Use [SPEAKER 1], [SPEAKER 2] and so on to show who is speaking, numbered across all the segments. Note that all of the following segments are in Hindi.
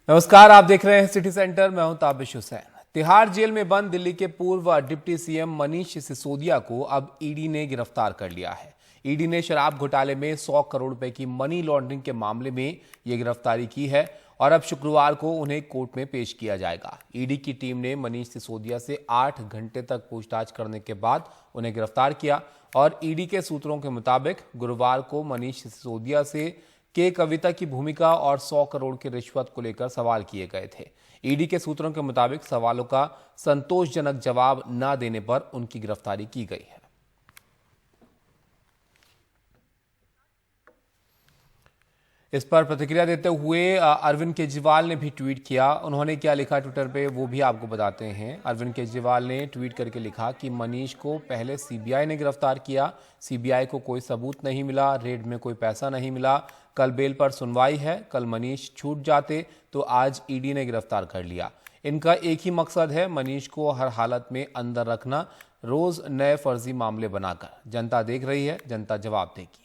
[SPEAKER 1] नमस्कार, आप देख रहे हैं सिटी सेंटर। मैं हूं ताबिश हुसैन। तिहाड़ जेल में बंद दिल्ली के पूर्व डिप्टी सीएम मनीष सिसोदिया को अब ईडी ने गिरफ्तार कर लिया है। ईडी ने शराब घोटाले में 100 करोड़ रुपए की मनी लॉन्ड्रिंग के मामले में यह गिरफ्तारी की है और अब शुक्रवार को उन्हें कोर्ट में पेश किया जाएगा। ईडी की टीम ने मनीष सिसोदिया से 8 घंटे तक पूछताछ करने के बाद उन्हें गिरफ्तार किया और ईडी के सूत्रों के मुताबिक गुरुवार को मनीष सिसोदिया से के कविता की भूमिका और 100 करोड़ की रिश्वत को लेकर सवाल किए गए थे। ईडी के सूत्रों के मुताबिक सवालों का संतोषजनक जवाब न देने पर उनकी गिरफ्तारी की गई है। इस पर प्रतिक्रिया देते हुए अरविंद केजरीवाल ने भी ट्वीट किया। उन्होंने क्या लिखा ट्विटर पे वो भी आपको बताते हैं। अरविंद केजरीवाल ने ट्वीट करके लिखा कि मनीष को पहले सीबीआई ने गिरफ्तार किया, सीबीआई को कोई सबूत नहीं मिला, रेड में कोई पैसा नहीं मिला, कल बेल पर सुनवाई है, कल मनीष छूट जाते तो आज ईडी ने गिरफ्तार कर लिया। इनका एक ही मकसद है, मनीष को हर हालत में अंदर रखना, रोज नए फर्जी मामले बनाकर। जनता देख रही है, जनता जवाब देगी।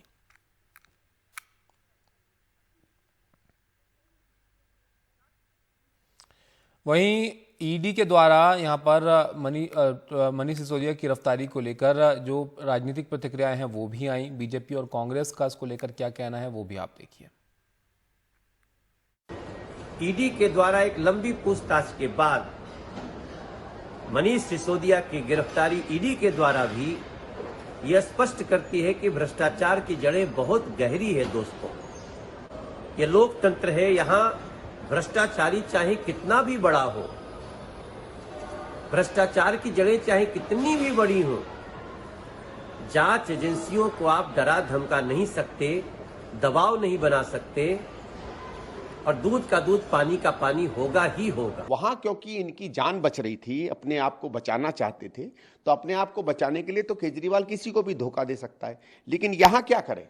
[SPEAKER 1] वहीं ईडी के द्वारा यहां पर मनीष सिसोदिया की गिरफ्तारी को लेकर जो राजनीतिक प्रतिक्रियाएं हैं वो भी आई। बीजेपी और कांग्रेस का इसको लेकर क्या कहना है वो भी आप देखिए।
[SPEAKER 2] ईडी के द्वारा एक लंबी पूछताछ के बाद मनीष सिसोदिया की गिरफ्तारी ईडी के द्वारा भी यह स्पष्ट करती है कि भ्रष्टाचार की जड़ें बहुत गहरी है। दोस्तों, ये लोकतंत्र है, यहां भ्रष्टाचारी चाहे कितना भी बड़ा हो, भ्रष्टाचार की जड़ें चाहे कितनी भी बड़ी हो, जांच एजेंसियों को आप डरा धमका नहीं सकते, दबाव नहीं बना सकते और दूध का दूध पानी का पानी होगा ही होगा।
[SPEAKER 3] वहां क्योंकि इनकी जान बच रही थी, अपने आप को बचाना चाहते थे, तो अपने आप को बचाने के लिए तो केजरीवाल किसी को भी धोखा दे सकता है। लेकिन यहां क्या करें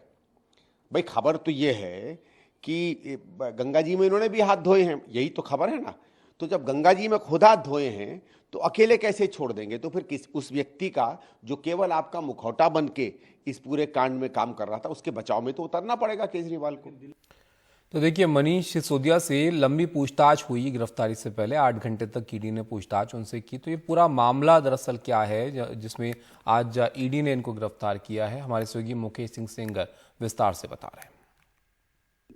[SPEAKER 3] भाई, खबर तो ये है कि गंगा जी में इन्होंने भी हाथ धोए हैं, यही तो खबर है ना। तो जब गंगा जी में खुद हाथ धोए हैं तो अकेले कैसे छोड़ देंगे? तो फिर उस व्यक्ति का जो केवल आपका मुखौटा बन के इस पूरे कांड में काम कर रहा था, उसके बचाव में तो उतरना पड़ेगा केजरीवाल को।
[SPEAKER 1] तो देखिए, मनीष सिसोदिया से लंबी पूछताछ हुई। गिरफ्तारी से पहले 8 घंटे तक ईडी ने पूछताछ उनसे की। तो ये पूरा मामला दरअसल क्या है जिसमें आज ईडी ने इनको गिरफ्तार किया है, हमारे सहयोगी मुकेश सिंह सेंगर विस्तार से बता रहे हैं।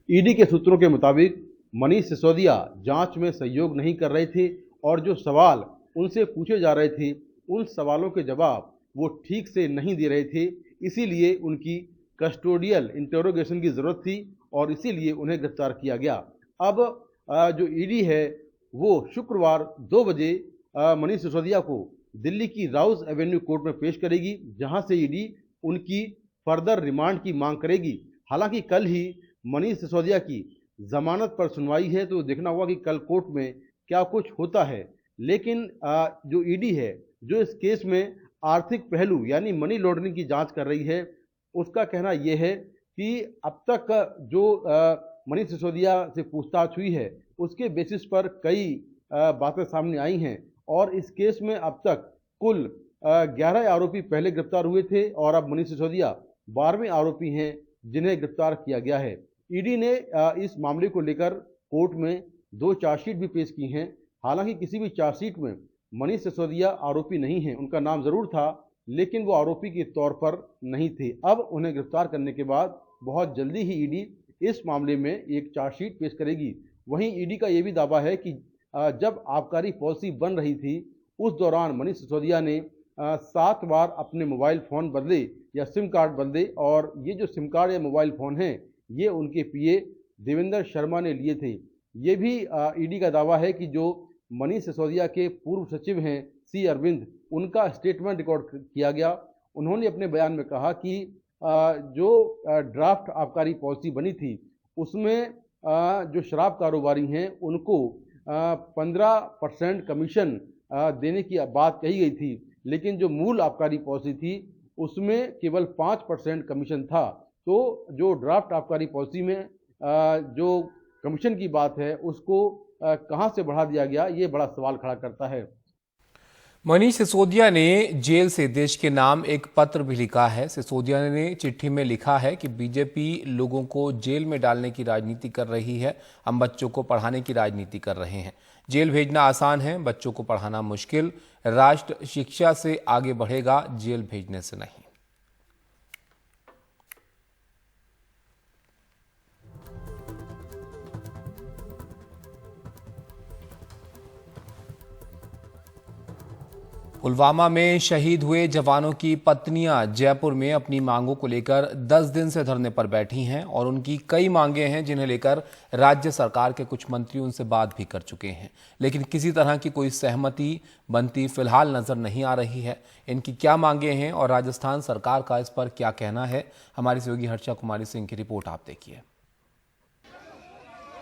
[SPEAKER 4] ईडी के सूत्रों के मुताबिक मनीष सिसोदिया जांच में सहयोग नहीं कर रहे थे और जो सवाल उनसे पूछे जा रहे थे उन सवालों के जवाब वो ठीक से नहीं दे रहे थे। इसीलिए उनकी कस्टोडियल इंटरोगेशन की जरूरत थी और इसीलिए उन्हें गिरफ्तार किया गया। अब जो ईडी है वो शुक्रवार 2 बजे मनीष सिसोदिया को दिल्ली की राउज एवेन्यू कोर्ट में पेश करेगी, जहां से ईडी उनकी फर्दर रिमांड की मांग करेगी। हालांकि कल ही मनीष सिसोदिया की जमानत पर सुनवाई है, तो देखना होगा कि कल कोर्ट में क्या कुछ होता है। लेकिन जो ईडी है जो इस केस में आर्थिक पहलू यानी मनी लॉन्ड्रिंग की जांच कर रही है, उसका कहना यह है कि अब तक जो मनीष सिसोदिया से पूछताछ हुई है उसके बेसिस पर कई बातें सामने आई हैं और इस केस में अब तक कुल 11 आरोपी पहले गिरफ्तार हुए थे और अब मनीष सिसोदिया 12वें आरोपी हैं जिन्हें गिरफ्तार किया गया है। ईडी ने इस मामले को लेकर कोर्ट में 2 चार्जशीट भी पेश की हैं। हालांकि किसी भी चार्जशीट में मनीष सिसोदिया आरोपी नहीं है, उनका नाम जरूर था लेकिन वो आरोपी के तौर पर नहीं थे। अब उन्हें गिरफ्तार करने के बाद बहुत जल्दी ही ईडी इस मामले में एक चार्जशीट पेश करेगी। वहीं ईडी का यह भी दावा है कि जब आबकारी पॉलिसी बन रही थी उस दौरान मनीष सिसोदिया ने 7 बार अपने मोबाइल फ़ोन बदले या सिम कार्ड बदले और ये जो सिम कार्ड या मोबाइल फ़ोन हैं ये उनके पीए देवेंद्र शर्मा ने लिए थे। ये भी ईडी का दावा है कि जो मनीष सिसोदिया के पूर्व सचिव हैं सी अरविंद, उनका स्टेटमेंट रिकॉर्ड किया गया। उन्होंने अपने बयान में कहा कि जो ड्राफ्ट आबकारी पॉलिसी बनी थी उसमें जो शराब कारोबारी हैं उनको 15% कमीशन देने की बात कही गई थी, लेकिन जो मूल आबकारी पॉलिसी थी उसमें केवल 5% कमीशन था। तो जो ड्राफ्ट आबकारी पॉलिसी में जो कमीशन की बात है उसको कहां से बढ़ा दिया गया, ये बड़ा सवाल खड़ा करता है।
[SPEAKER 1] मनीष सिसोदिया ने जेल से देश के नाम एक पत्र भी लिखा है। सिसोदिया ने चिट्ठी में लिखा है कि बीजेपी लोगों को जेल में डालने की राजनीति कर रही है, हम बच्चों को पढ़ाने की राजनीति कर रहे हैं। जेल भेजना आसान है, बच्चों को पढ़ाना मुश्किल। राष्ट्र शिक्षा से आगे बढ़ेगा, जेल भेजने से नहीं। पुलवामा में शहीद हुए जवानों की पत्नियां जयपुर में अपनी मांगों को लेकर 10 दिन से धरने पर बैठी हैं और उनकी कई मांगे हैं जिन्हें लेकर राज्य सरकार के कुछ मंत्री उनसे बात भी कर चुके हैं, लेकिन किसी तरह की कोई सहमति बनती फिलहाल नजर नहीं आ रही है। इनकी क्या मांगे हैं और राजस्थान सरकार का इस पर क्या कहना है, हमारी सहयोगी हर्षा कुमारी सिंह की रिपोर्ट आप देखिए।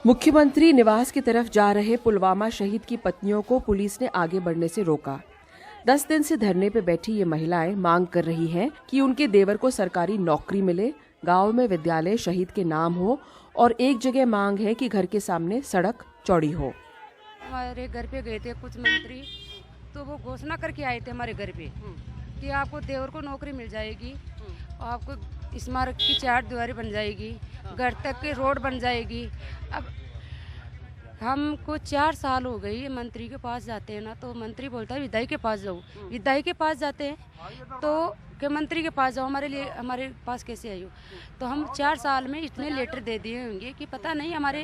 [SPEAKER 5] मुख्यमंत्री निवास की तरफ जा रहे पुलवामा शहीद की पत्नियों को पुलिस ने आगे बढ़ने से रोका। 10 दिन से धरने पे बैठी ये महिलाएं मांग कर रही हैं कि उनके देवर को सरकारी नौकरी मिले, गांव में विद्यालय शहीद के नाम हो और एक जगह मांग है कि घर के सामने सड़क चौड़ी हो।
[SPEAKER 6] हमारे घर पे गए थे कुछ मंत्री, तो वो घोषणा करके आए थे हमारे घर पे कि आपको देवर को नौकरी मिल जाएगी, आपको स्मारक की 4 दीवारी बन जाएगी, घर तक की रोड बन जाएगी। अब हमको 4 साल हो गई मंत्री के पास जाते हैं ना, तो मंत्री बोलता है विधायक के पास जाओ। विधायक के पास जाते हैं तो कि मंत्री के पास जाओ, हमारे पास कैसे आई हो। तो हम 4 साल में इतने लेटर दे दिए होंगे कि पता नहीं, हमारे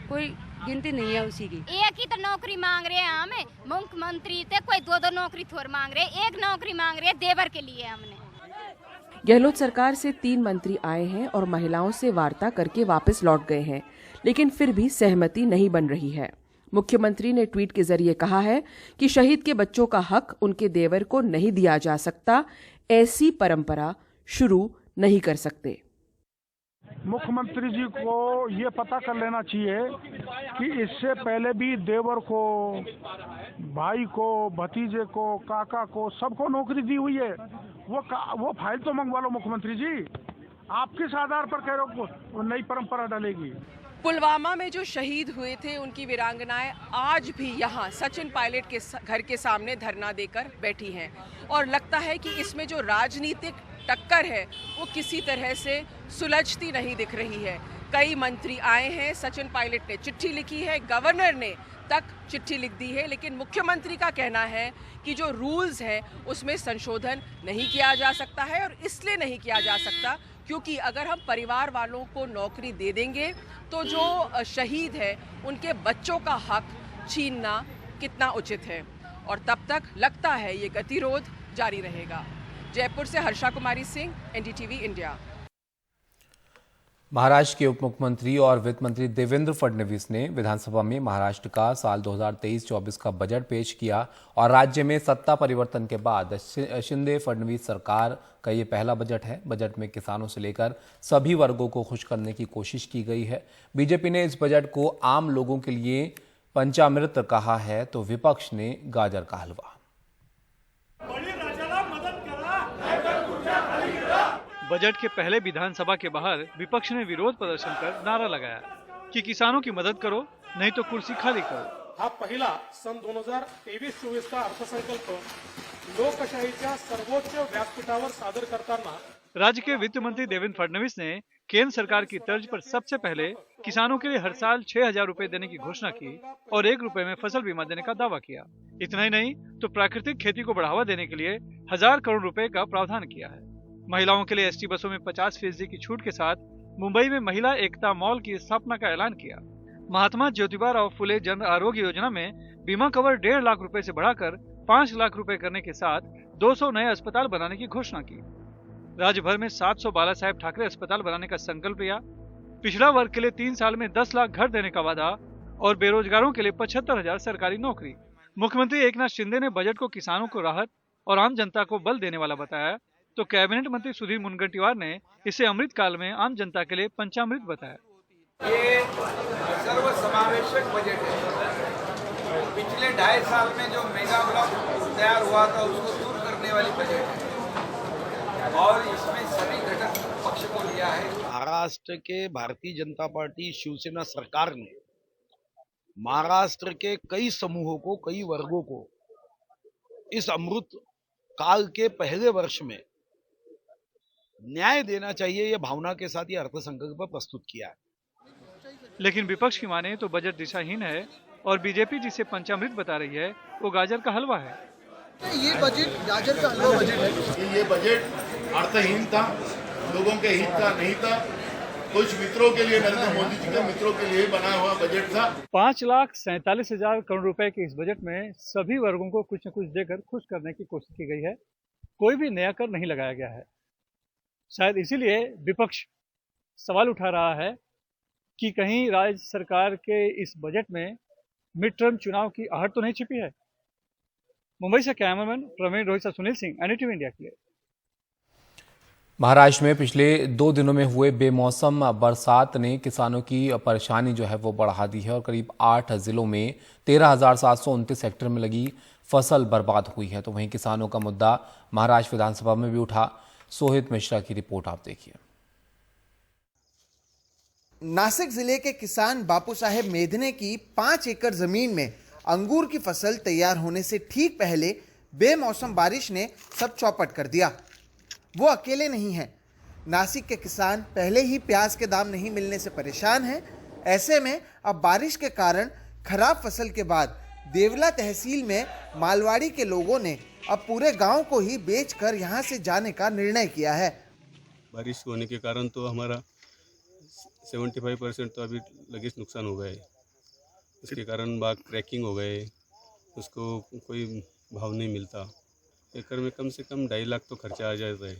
[SPEAKER 6] कोई गिनती नहीं है उसी की।
[SPEAKER 7] एक ही तो नौकरी मांग रहे हैं हम मुख्यमंत्री थे, कोई 2-2 नौकरी थोड़ मांग रहे, एक नौकरी मांग रहे देवर के लिए। हमने
[SPEAKER 5] गहलोत सरकार से 3 मंत्री आए हैं और महिलाओं से वार्ता करके वापस लौट गए हैं, लेकिन फिर भी सहमति नहीं बन रही है। मुख्यमंत्री ने ट्वीट के जरिए कहा है कि शहीद के बच्चों का हक उनके देवर को नहीं दिया जा सकता, ऐसी परंपरा शुरू नहीं कर सकते।
[SPEAKER 8] मुख्यमंत्री जी को ये पता कर लेना चाहिए कि इससे पहले भी देवर को, भाई को, भतीजे को, काका को, सबको नौकरी दी हुई है। वो फाइल तो मंगवा लो मुख्यमंत्री जी। आप किस आधार पर कह रहे हो वो नई परंपरा डालेगी?
[SPEAKER 5] पुलवामा में जो शहीद हुए थे उनकी वीरांगनाएं आज भी यहाँ सचिन पायलट के घर के सामने धरना देकर बैठी हैं और लगता है कि इसमें जो राजनीतिक टक्कर है वो किसी तरह से सुलझती नहीं दिख रही है। कई मंत्री आए हैं, सचिन पायलट ने चिट्ठी लिखी है, गवर्नर ने तक चिट्ठी लिख दी है, लेकिन मुख्यमंत्री का कहना है कि जो रूल्स हैं उसमें संशोधन नहीं किया जा सकता है और इसलिए नहीं किया जा सकता क्योंकि अगर हम परिवार वालों को नौकरी दे देंगे तो जो शहीद है उनके बच्चों का हक छीनना कितना उचित है और तब तक लगता है ये गतिरोध जारी रहेगा। जयपुर से हर्षा कुमारी सिंह, एनडीटीवी इंडिया।
[SPEAKER 1] महाराष्ट्र के उप मुख्यमंत्री और वित्त मंत्री देवेंद्र फडणवीस ने विधानसभा में महाराष्ट्र का साल 2023-24 का बजट पेश किया और राज्य में सत्ता परिवर्तन के बाद शिंदे फडणवीस सरकार का ये पहला बजट है। बजट में किसानों से लेकर सभी वर्गों को खुश करने की कोशिश की गई है। बीजेपी ने इस बजट को आम लोगों के लिए पंचामृत कहा है तो विपक्ष ने गाजर का हलवा।
[SPEAKER 9] बजट के पहले विधानसभा के बाहर विपक्ष ने विरोध प्रदर्शन कर नारा लगाया कि किसानों की मदद करो नहीं तो कुर्सी खाली करो।
[SPEAKER 10] हा पहिला सन 2023-24 का अर्थसंकल्प लोकशाहीच्या सर्वोच्च व्यासपीठावर सादर करताना
[SPEAKER 9] राज्य के वित्त मंत्री देवेंद्र फडणवीस ने केंद्र सरकार की तर्ज पर सबसे पहले किसानों के लिए हर साल 6,000 रुपए देने की घोषणा की और 1 रुपए में फसल बीमा देने का दावा किया। इतना ही नहीं तो प्राकृतिक खेती को बढ़ावा देने के लिए 1000 करोड़ रुपए का प्रावधान किया है। महिलाओं के लिए एसटी बसों में 50% की छूट के साथ मुंबई में महिला एकता मॉल की स्थापना का ऐलान किया। महात्मा ज्योतिबा फुले जन आरोग्य योजना में बीमा कवर 1.5 लाख रुपए से बढ़ाकर 5 लाख रुपए करने के साथ 200 नए अस्पताल बनाने की घोषणा की। राज्य भर में 700 बाला साहेब ठाकरे अस्पताल बनाने का संकल्प लिया। पिछड़ा वर्ग के लिए 3 साल में 10 लाख घर देने का वादा और बेरोजगारों के लिए 75,000 सरकारी नौकरी। मुख्यमंत्री एकनाथ शिंदे ने बजट को किसानों को राहत और आम जनता को बल देने वाला बताया तो कैबिनेट मंत्री सुधीर मुनगंटीवार ने इसे अमृत काल में आम जनता के लिए पंचामृत बताया।
[SPEAKER 11] ये सर्व समावेशक बजट है। पिछले 2.5 साल में जो मेगा ब्लॉक तैयार हुआ था उसको दूर करने वाली बजट है और इसमें सभी घटक पक्ष को लिया है।
[SPEAKER 12] महाराष्ट्र के भारतीय जनता पार्टी शिवसेना सरकार ने महाराष्ट्र के कई समूहों को, कई वर्गों को इस अमृत काल के पहले वर्ष में न्याय देना चाहिए, यह भावना के साथ ये अर्थसंकल्प प्रस्तुत किया है।
[SPEAKER 9] लेकिन विपक्ष की माने तो बजट दिशाहीन है और बीजेपी जिसे पंचामृत बता रही है वो गाजर का हलवा है।
[SPEAKER 13] ये बजट गाजर का हलवा बजट है।
[SPEAKER 14] ये बजट अर्थहीन था, लोगों के हित का नहीं था, कुछ मित्रों के लिए, नरेंद्र मोदी जी के मित्रों के लिए बना हुआ बजट था।
[SPEAKER 9] 5,47,000 करोड़ रुपए के इस बजट में सभी वर्गों को कुछ न कुछ देकर खुश करने की कोशिश की गई है। कोई भी नया कर नहीं लगाया गया है। शायद इसीलिए विपक्ष सवाल उठा रहा है कि कहीं राज्य सरकार के इस बजट में मिड टर्म चुनाव की आहट तो नहीं छिपी है। मुंबई से cameraman Praveen Rohit Sunil Singh, NDTV India के लिए।
[SPEAKER 1] महाराष्ट्र में पिछले 2 दिनों में हुए बेमौसम बरसात ने किसानों की परेशानी जो है वो बढ़ा दी है और करीब 8 जिलों में 13,729 हेक्टेयर में लगी फसल बर्बाद हुई है। तो वहीं किसानों का मुद्दा महाराष्ट्र विधानसभा में भी उठा। सोहित मिश्रा की रिपोर्ट आप देखिए।
[SPEAKER 15] नासिक जिले के किसान बापू साहेब मेधने की 5 एकड़ जमीन में अंगूर की फसल तैयार होने से ठीक पहले बेमौसम बारिश ने सब चौपट कर दिया। वो अकेले नहीं हैं। नासिक के किसान पहले ही प्याज के दाम नहीं मिलने से परेशान हैं। ऐसे में अब बारिश के कारण खराब फसल के बाद देवला तहसील में मालवाड़ी के लोगों ने अब पूरे गांव को ही बेचकर यहां से जाने का निर्णय किया है।
[SPEAKER 16] बारिश होने के कारण तो हमारा 75% तो अभी लगे नुकसान हो गए। इसके कारण बाग क्रैकिंग हो गए, उसको कोई भाव नहीं मिलता। एकड़ में कम से कम 2.5 लाख तो खर्चा आ जाता है।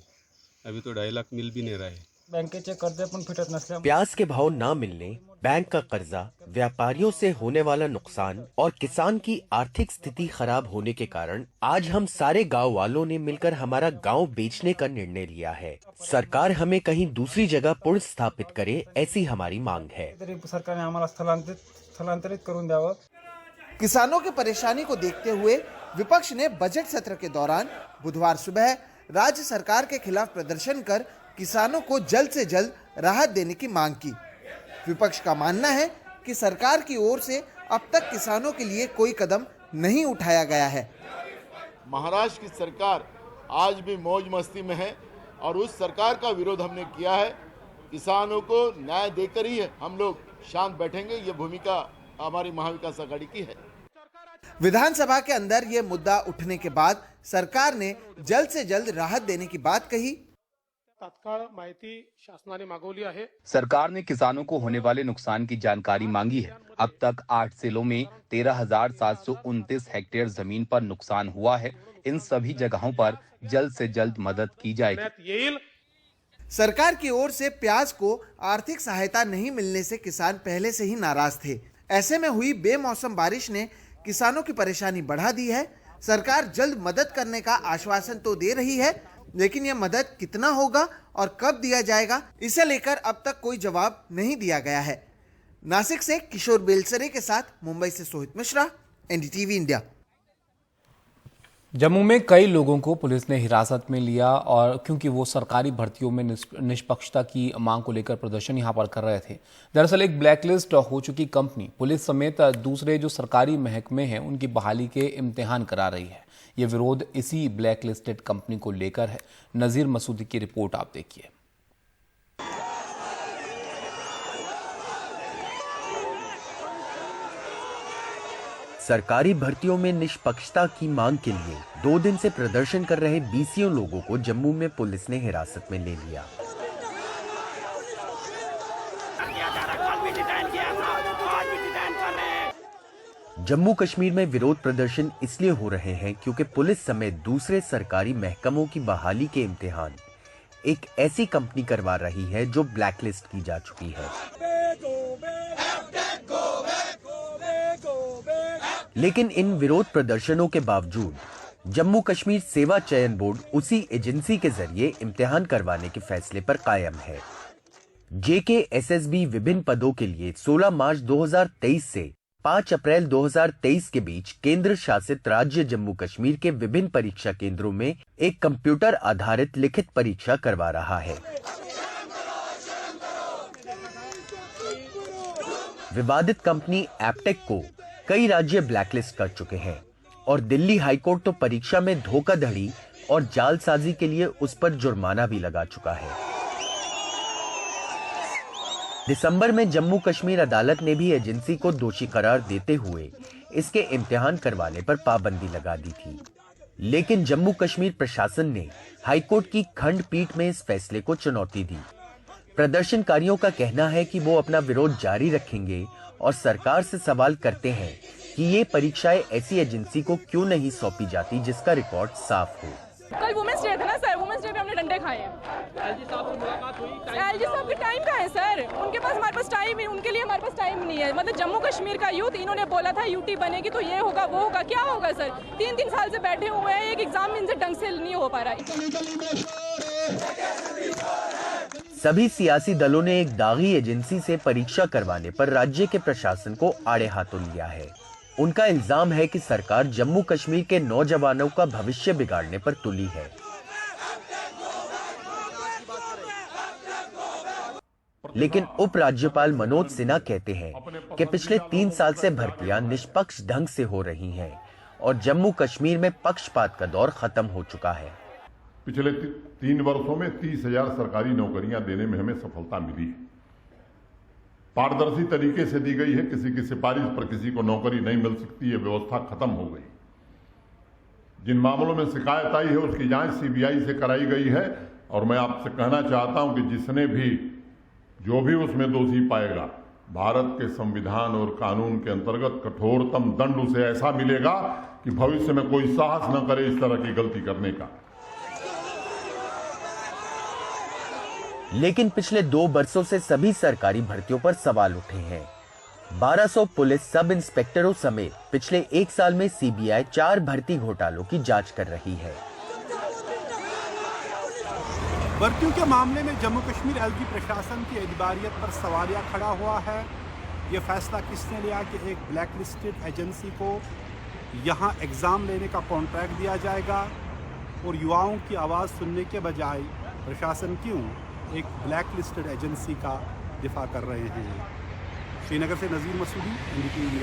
[SPEAKER 16] अभी तो 2.5 लाख मिल भी नहीं रहा है।
[SPEAKER 17] बँकेचे कर्ज पण फिटत नसल्यामुळे
[SPEAKER 18] प्याज के भाव ना मिलने, बैंक का कर्जा, व्यापारियों से होने वाला नुकसान और किसान की आर्थिक स्थिति खराब होने के कारण आज हम सारे गांव वालों ने मिलकर हमारा गांव बेचने का निर्णय लिया है। सरकार हमें कहीं दूसरी जगह पुनर्स्थापित करे, ऐसी हमारी मांग है।
[SPEAKER 17] सरकारने आम्हाला स्थलांतरित करून द्यावं।
[SPEAKER 15] किसानों की परेशानी को देखते हुए विपक्ष ने बजट सत्र के दौरान बुधवार सुबह राज्य सरकार के खिलाफ प्रदर्शन कर किसानों को जल्द से जल्द राहत देने की मांग की। विपक्ष का मानना है कि सरकार की ओर से अब तक किसानों के लिए कोई कदम नहीं उठाया गया है।
[SPEAKER 14] महाराष्ट्र की सरकार आज भी मौज मस्ती में है और उस सरकार का विरोध हमने किया है। किसानों को न्याय देकर ही हम लोग शांत बैठेंगे। ये भूमिका हमारी महाविकास आघाड़ी की है।
[SPEAKER 15] विधानसभा के अंदर ये मुद्दा उठने के बाद सरकार ने जल्द से जल्द राहत देने की बात कही।
[SPEAKER 10] तात्काळ माहिती शासनाने मागवली आहे।
[SPEAKER 19] सरकार ने किसानों को होने वाले नुकसान की जानकारी मांगी है। अब तक 8 जिलों में 13,729 हेक्टेयर जमीन पर नुकसान हुआ है। इन सभी जगहों पर जल्द से जल्द मदद की जाएगी।
[SPEAKER 15] सरकार की ओर से प्याज को आर्थिक सहायता नहीं मिलने से किसान पहले से ही नाराज थे। ऐसे में हुई बेमौसम बारिश ने किसानों की परेशानी बढ़ा दी है। सरकार जल्द मदद करने का आश्वासन तो दे रही है, लेकिन यह मदद कितना होगा और कब दिया जाएगा, इसे लेकर अब तक कोई जवाब नहीं दिया गया है। नासिक से किशोर बेलसरे के साथ मुंबई से सोहित मिश्रा, एनडीटीवी इंडिया।
[SPEAKER 1] जम्मू में कई लोगों को पुलिस ने हिरासत में लिया और क्योंकि वो सरकारी भर्तियों में निष्पक्षता की मांग को लेकर प्रदर्शन यहां पर कर रहे थे। दरअसल एक ब्लैकलिस्ट हो चुकी कंपनी पुलिस समेत दूसरे जो सरकारी महकमे हैं उनकी बहाली के इम्तिहान करा रही है। ये विरोध इसी ब्लैकलिस्टेड कंपनी को लेकर है। नजीर मसूदी की रिपोर्ट आप देखिए।
[SPEAKER 18] सरकारी भर्तियों में निष्पक्षता की मांग के लिए 2 दिन से प्रदर्शन कर रहे 20 लोगों को जम्मू में पुलिस ने हिरासत में ले लिया। जम्मू कश्मीर में विरोध प्रदर्शन इसलिए हो रहे हैं क्योंकि पुलिस समेत दूसरे सरकारी महकमों की बहाली के इम्तिहान एक ऐसी कंपनी करवा रही है जो ब्लैकलिस्ट की जा चुकी है। लेकिन इन विरोध प्रदर्शनों के बावजूद जम्मू कश्मीर सेवा चयन बोर्ड उसी एजेंसी के जरिए इम्तिहान करवाने के फैसले पर कायम है। JKSSB विभिन्न पदों के लिए 16 मार्च 2023 से 5 अप्रैल 2023 के बीच केंद्र शासित राज्य जम्मू कश्मीर के विभिन्न परीक्षा केंद्रों में एक कंप्यूटर आधारित लिखित परीक्षा करवा रहा है। विवादित कंपनी एप्टेक को कई राज्य ब्लैकलिस्ट कर चुके हैं। और दिल्ली हाईकोर्ट तो परीक्षा में धोखाधड़ी और जालसाजी के लिए उस पर जुर्माना भी लगा चुका है। दिसंबर में जम्मू कश्मीर अदालत ने भी एजेंसी को दोषी करार देते हुए इसके इम्तिहान करवाने पर पाबंदी लगा दी थी, लेकिन जम्मू कश्मीर प्रशासन ने हाईकोर्ट की खंडपीठ में इस फैसले को चुनौती दी। प्रदर्शनकारियों का कहना है कि वो अपना विरोध जारी रखेंगे और सरकार से सवाल करते हैं कि ये परीक्षाएं ऐसी एजेंसी को क्यों नहीं सौंपी जाती जिसका रिकॉर्ड साफ हो।
[SPEAKER 5] कल वुमेन्स डे था ना सर, वुमेन्स डे पे हमने डंडे खाए हैं। एलजी साहब से मुलाकात हुई? एलजी साहब के टाइम का है सर, उनके पास हमारे पास टाइम है, उनके लिए हमारे पास टाइम नहीं है। मतलब जम्मू कश्मीर का यूथ, इन्होंने बोला था यूटी बनेगी तो ये होगा वो होगा, क्या होगा सर? 3 साल से बैठे हुए हैं, एक एग्जाम इनसे ढंग से नहीं हो पा रहा है।
[SPEAKER 18] सभी सियासी दलों ने एक दागी एजेंसी से परीक्षा करवाने पर राज्य के प्रशासन को आड़े हाथों लिया है। उनका इल्जाम है कि सरकार जम्मू कश्मीर के नौजवानों का भविष्य बिगाड़ने पर तुली है। लेकिन उपराज्यपाल मनोज सिन्हा कहते हैं कि पिछले 3 साल से भर्तियां निष्पक्ष ढंग से हो रही हैं और जम्मू कश्मीर में पक्षपात का दौर खत्म हो चुका है।
[SPEAKER 20] पिछले 3 वर्षों में 30,000 सरकारी नौकरियां देने में हमें सफलता मिली है। पारदर्शी तरीके से दी गई है, किसी की सिफारिश पर किसी को नौकरी नहीं मिल सकती, ये व्यवस्था खत्म हो गई। जिन मामलों में शिकायत आई है उसकी जांच सीबीआई से कराई गई है और मैं आपसे कहना चाहता हूं कि जिसने भी जो भी उसमें दोषी पाएगा, भारत के संविधान और कानून के अंतर्गत कठोरतम दंड उसे ऐसा मिलेगा कि भविष्य में कोई साहस न करे इस तरह की गलती करने का।
[SPEAKER 18] लेकिन पिछले 2 वर्षों से सभी सरकारी भर्तियों पर सवाल उठे हैं। 1200 पुलिस सब इंस्पेक्टरों समेत पिछले 1 साल में सीबीआई 4 भर्ती घोटालों की जांच कर रही है।
[SPEAKER 21] भर्तियों के मामले में जम्मू कश्मीर एलजी प्रशासन की एतबारियत पर सवालिया खड़ा हुआ है। ये फैसला किसने लिया कि एक ब्लैक लिस्टेड एजेंसी को यहाँ एग्ज़ाम लेने का कॉन्ट्रैक्ट दिया जाएगा और युवाओं की आवाज़ सुनने के बजाय प्रशासन क्यों एक ब्लैक लिस्टेड एजेंसी का दिफा कर रहे हैं। श्रीनगर से नज़ीर मसूदी, NDTV।